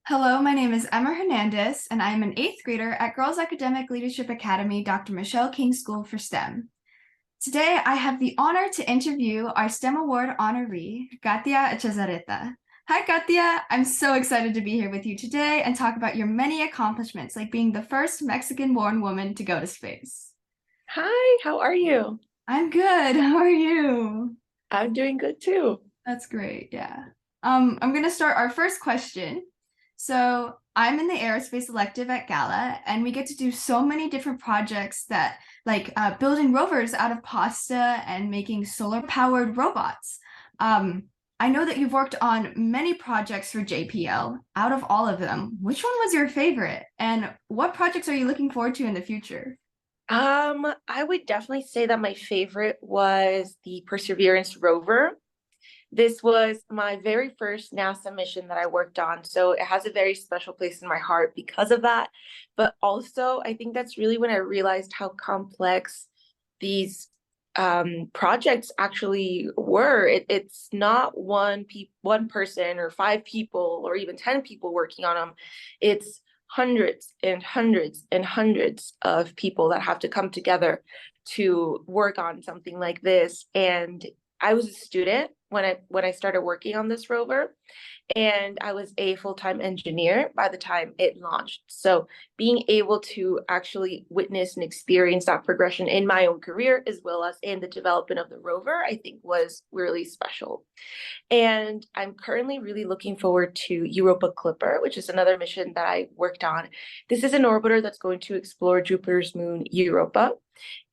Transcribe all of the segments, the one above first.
Hello, my name is Emma Hernandez, and I am an eighth grader at Girls Academic Leadership Academy, Dr. Michelle King School for STEM. Today, I have the honor to interview our STEM Award honoree, Katya Echazarreta. Hi, Katya. I'm so excited to be here with you today and talk about your many accomplishments, like being the first Mexican-born woman to go to space. Hi, how are you? I'm good. How are you? I'm doing good too. That's great. Yeah. I'm going to start our first question. So, I'm in the aerospace elective at GALA, and we get to do so many different projects that, like building rovers out of pasta and making solar-powered robots. I know that you've worked on many projects for JPL. Out of all of them, which one was your favorite, and what projects are you looking forward to in the future? I would definitely say that my favorite was the Perseverance rover. This was my very first NASA mission that I worked on, so it has a very special place in my heart because of that. But also, I think that's really when I realized how complex these projects actually were. It's not one person or five people or even 10 people working on them. It's hundreds and hundreds and hundreds of people that have to come together to work on something like this. And I was a student when I started working on this rover, and I was a full-time engineer by the time it launched. So being able to actually witness and experience that progression in my own career as well as in the development of the rover, I think was really special. And I'm currently really looking forward to Europa Clipper, which is another mission that I worked on. This is an orbiter that's going to explore Jupiter's moon, Europa,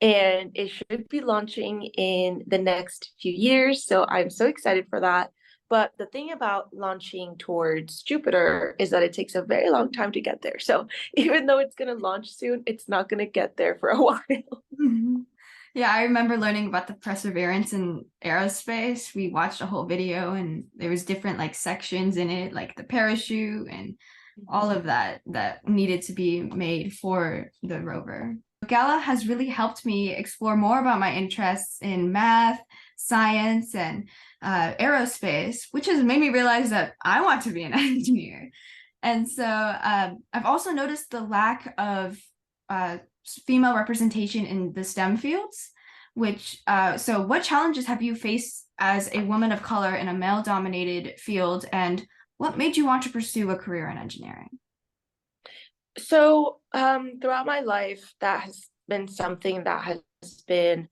and it should be launching in the next few years. So I'm so excited for that. But the thing about launching towards Jupiter is that it takes a very long time to get there. So even though it's going to launch soon, it's not going to get there for a while. Mhm. Yeah, I remember learning about the Perseverance in Aerospace. We watched a whole video and there was different like sections in it, like the parachute and all of that needed to be made for the rover. Gala has really helped me explore more about my interests in math, science, and aerospace, which has made me realize that I want to be an engineer. And so I've also noticed the lack of uh, female representation in the STEM fields, so what challenges have you faced as a woman of color in a male dominated field, and what made you want to pursue a career in engineering? So throughout my life, that has been something that has been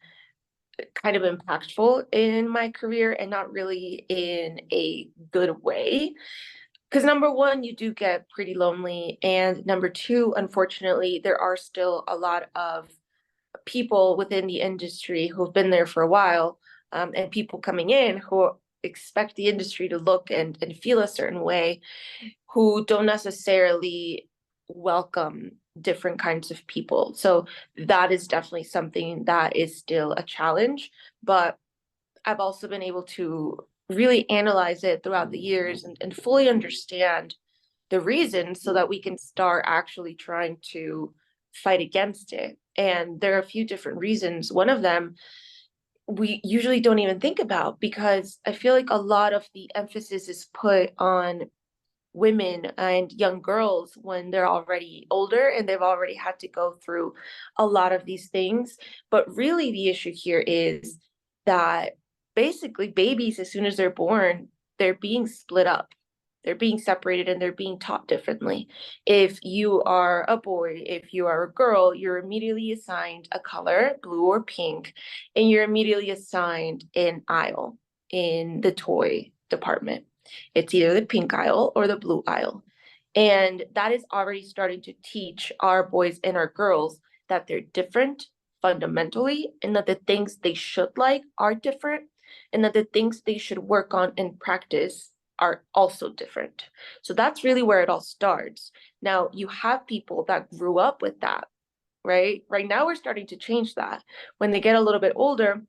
kind of impactful in my career and not really in a good way. Because number one, you do get pretty lonely. And number two, unfortunately, there are still a lot of people within the industry who've been there for a while, and people coming in who expect the industry to look and feel a certain way, who don't necessarily welcome different kinds of people. So that is definitely something that is still a challenge. But I've also been able to really analyze it throughout the years and fully understand the reasons so that we can start actually trying to fight against it. And there are a few different reasons. One of them we usually don't even think about because I feel like a lot of the emphasis is put on women and young girls when they're already older and they've already had to go through a lot of these things. But really, the issue here is that basically babies, as soon as they're born, they're being split up. They're being separated and they're being taught differently. If you are a boy, if you are a girl, you're immediately assigned a color, blue or pink, and you're immediately assigned an aisle in the toy department. It's either the pink aisle or the blue aisle. And that is already starting to teach our boys and our girls that they're different fundamentally, and that the things they should like are different, and that the things they should work on and practice are also different. So that's really where it all starts. Now, you have people that grew up with that, right? Right now, we're starting to change that. When they get a little bit older,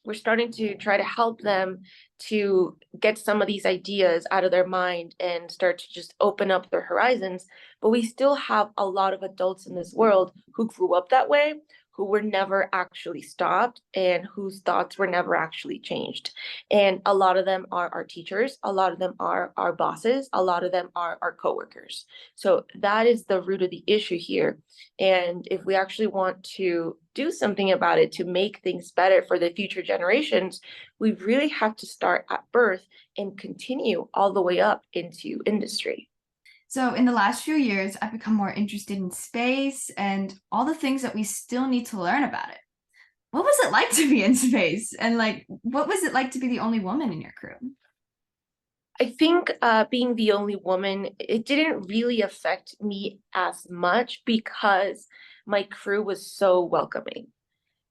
we're starting to try to help them to get some of these ideas out of their mind and start to just open up their horizons. But we still have a lot of adults in this world who grew up that way, who were never actually stopped and whose thoughts were never actually changed. And a lot of them are our teachers, a lot of them are our bosses, a lot of them are our coworkers. So that is the root of the issue here. And if we actually want to do something about it to make things better for the future generations, we really have to start at birth and continue all the way up into industry. So in the last few years, I've become more interested in space and all the things that we still need to learn about it. What was it like to be in space? And like, what was it like to be the only woman in your crew? I think being the only woman, it didn't really affect me as much because my crew was so welcoming.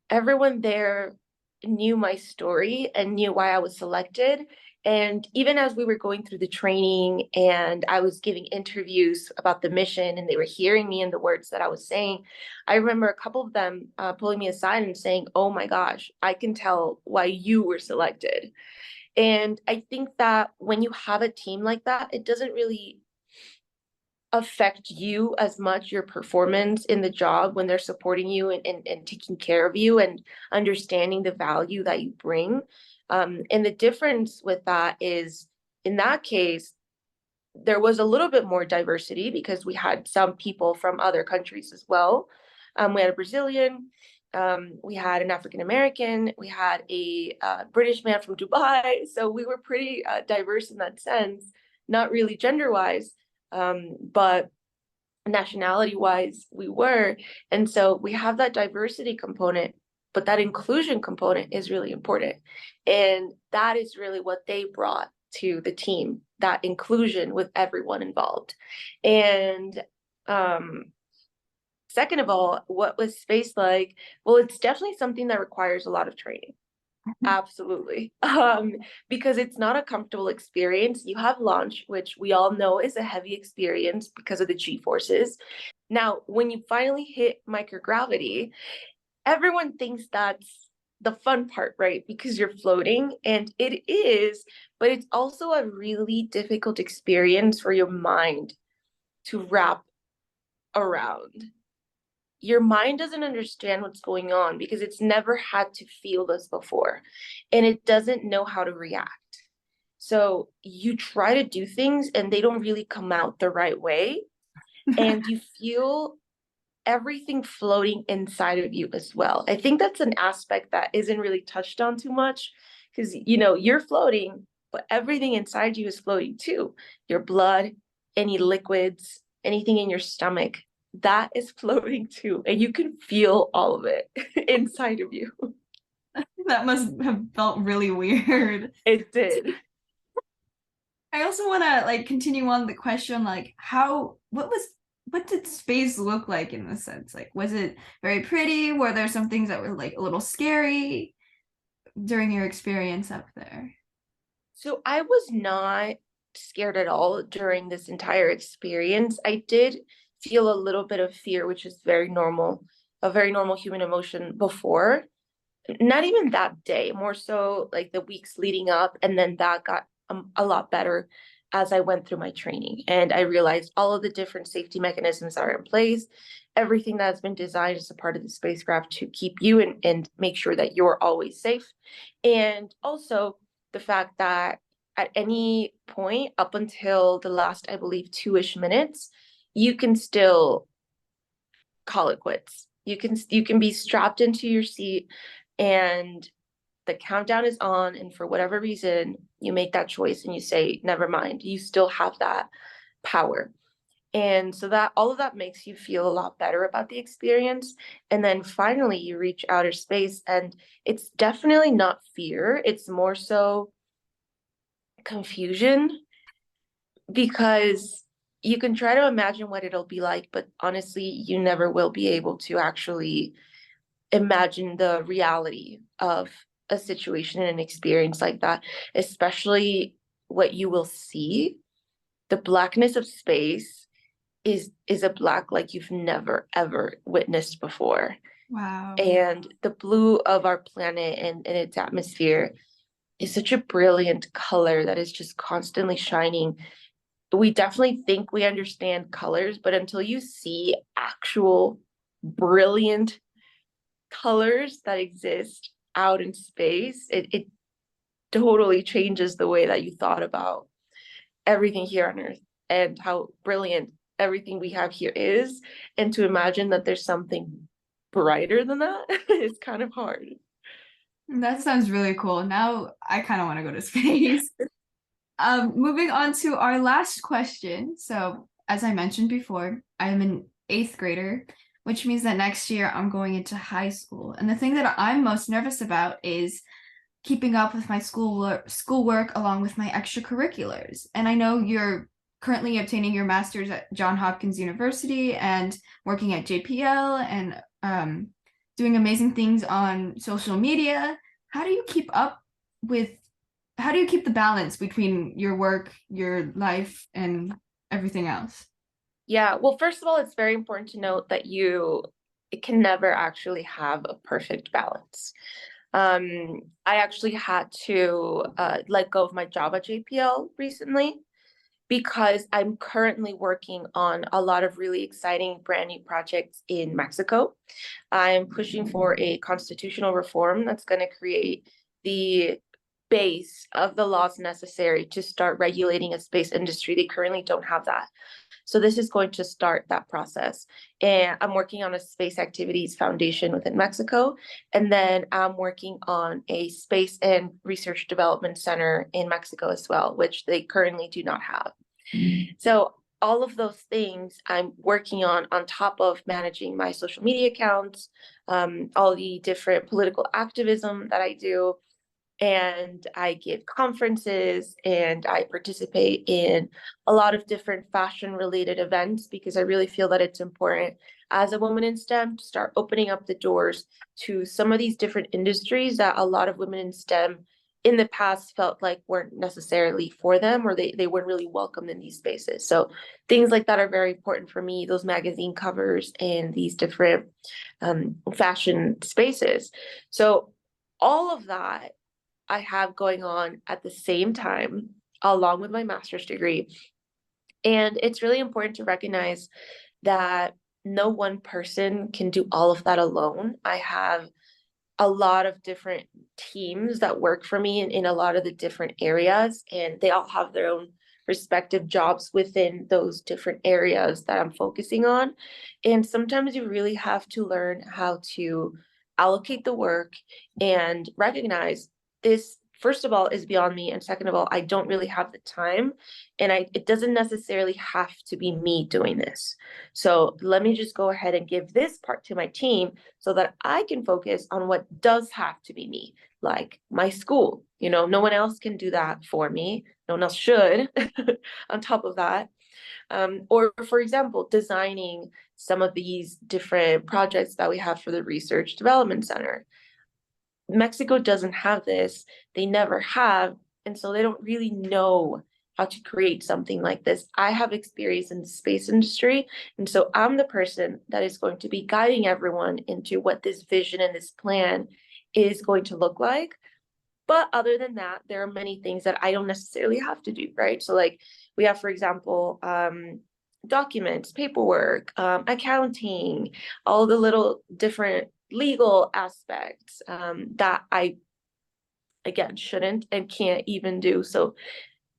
Everyone there knew my story and knew why I was selected. And even as we were going through the training and I was giving interviews about the mission and they were hearing me and the words that I was saying, I remember a couple of them pulling me aside and saying, "Oh my gosh, I can tell why you were selected." And I think that when you have a team like that, it doesn't really affect you as much, your performance in the job, when they're supporting you and taking care of you and understanding the value that you bring. And the difference with that is, in that case, there was a little bit more diversity because we had some people from other countries as well. We had a Brazilian, we had an African American, we had a British man from Dubai. So we were pretty diverse in that sense, not really gender wise, but nationality wise, we were. And so we have that diversity component, but that inclusion component is really important. And that is really what they brought to the team, that inclusion with everyone involved. And second of all, what was space like? Well, it's definitely something that requires a lot of training. Absolutely. Because it's not a comfortable experience. You have launch, which we all know is a heavy experience because of the G forces. Now, when you finally hit microgravity, everyone thinks that's the fun part, right? Because you're floating, and it is, but it's also a really difficult experience for your mind to wrap around. Your mind doesn't understand what's going on because it's never had to feel this before, and it doesn't know how to react. So you try to do things and they don't really come out the right way, and you feel everything floating inside of you as well. I think that's an aspect that isn't really touched on too much because, you're floating, but everything inside you is floating too. Your blood, any liquids, anything in your stomach, that is floating too. And you can feel all of it inside of you. That must have felt really weird. It did. I also want to like continue on the question like what did space look like in the sense? Like was it very pretty? Were there some things that were like a little scary during your experience up there? So I was not scared at all during this entire experience. I did feel a little bit of fear, which is a very normal human emotion before. Not even that day, more so like the weeks leading up. And then that got a lot better as I went through my training. And I realized all of the different safety mechanisms are in place, everything that's been designed as a part of the spacecraft to keep you and make sure that you're always safe. And also the fact that at any point up until the last, I believe, 2-ish minutes, you can still call it quits. You can be strapped into your seat and the countdown is on, and for whatever reason you make that choice and you say never mind, you still have that power. And so that all of that makes you feel a lot better about the experience. And then finally you reach outer space, and it's definitely not fear, it's more so confusion, because you can try to imagine what it'll be like, but honestly you never will be able to actually imagine the reality of a situation and an experience like that, especially what you will see. The blackness of space is a black like you've never ever witnessed before. Wow. And the blue of our planet and its atmosphere is such a brilliant color that is just constantly shining. We definitely think we understand colors, but until you see actual brilliant colors that exist out in space, it totally changes the way that you thought about everything here on Earth and how brilliant everything we have here is. And to imagine that there's something brighter than that is kind of hard. That sounds really cool. Now I kind of want to go to space. Moving on to our last question. So, as I mentioned before, I'm an eighth grader, which means that next year I'm going into high school. And the thing that I'm most nervous about is keeping up with my schoolwork along with my extracurriculars. And I know you're currently obtaining your master's at Johns Hopkins University and working at JPL and doing amazing things on social media. How do you keep up with, how do you keep the balance between your work, your life, and everything else? Yeah, well, first of all, it's very important to note that it can never actually have a perfect balance. I actually had to let go of my job at JPL recently because I'm currently working on a lot of really exciting brand new projects in Mexico. I'm pushing for a constitutional reform that's going to create the base of the laws necessary to start regulating a space industry. They currently don't have that. So this is going to start that process. And I'm working on a space activities foundation within Mexico. And then I'm working on a space and research development center in Mexico as well, which they currently do not have. So all of those things I'm working on top of managing my social media accounts, all the different political activism that I do. And I give conferences and I participate in a lot of different fashion related events because I really feel that it's important as a woman in STEM to start opening up the doors to some of these different industries that a lot of women in STEM in the past felt like weren't necessarily for them, or they weren't really welcome in these spaces. So things like that are very important for me, those magazine covers and these different fashion spaces. So all of that I have going on at the same time, along with my master's degree. And it's really important to recognize that no one person can do all of that alone. I have a lot of different teams that work for me in a lot of the different areas, and they all have their own respective jobs within those different areas that I'm focusing on. And sometimes you really have to learn how to allocate the work and recognize this, first of all, is beyond me, and second of all, I don't really have the time, and it doesn't necessarily have to be me doing this. So let me just go ahead and give this part to my team so that I can focus on what does have to be me, like my school. You know, no one else can do that for me. No one else should. On top of that, or for example, designing some of these different projects that we have for the Research Development Center. Mexico doesn't have this, they never have, and so they don't really know how to create something like this. I have experience in the space industry, and so I'm the person that is going to be guiding everyone into what this vision and this plan is going to look like. But other than that, there are many things that I don't necessarily have to do, right? So like we have, for example, documents, paperwork, accounting, all the little different legal aspects that I, again, shouldn't and can't even do. So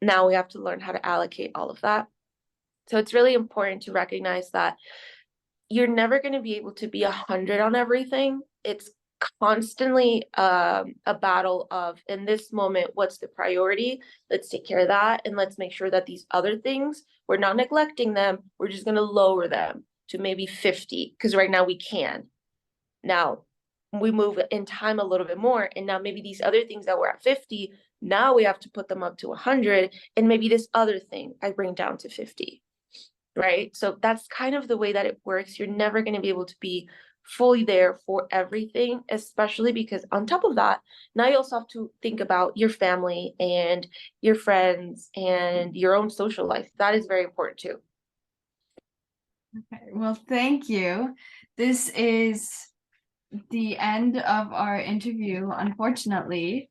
now we have to learn how to allocate all of that. So it's really important to recognize that you're never going to be able to be 100 on everything. It's constantly a battle of, in this moment, what's the priority? Let's take care of that, and let's make sure that these other things, we're not neglecting them, we're just going to lower them to maybe 50, because right now we can. Now we move in time a little bit more, and now maybe these other things that were at 50, now we have to put them up to 100, and maybe this other thing I bring down to 50, right? So that's kind of the way that it works. You're never going to be able to be fully there for everything, especially because on top of that, now you also have to think about your family and your friends and your own social life. That is very important too. Okay, well, thank you. This is the end of our interview, unfortunately.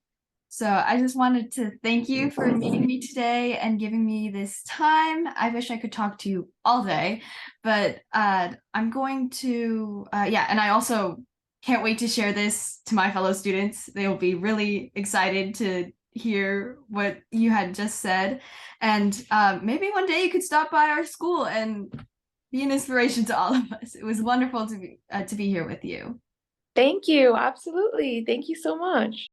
So I just wanted to thank you for meeting me today and giving me this time. I wish I could talk to you all day, but I'm going to, yeah, and I also can't wait to share this to my fellow students. They'll be really excited to hear what you had just said. And maybe one day you could stop by our school and be an inspiration to all of us. It was wonderful to be here with you. Thank you. Absolutely. Thank you so much.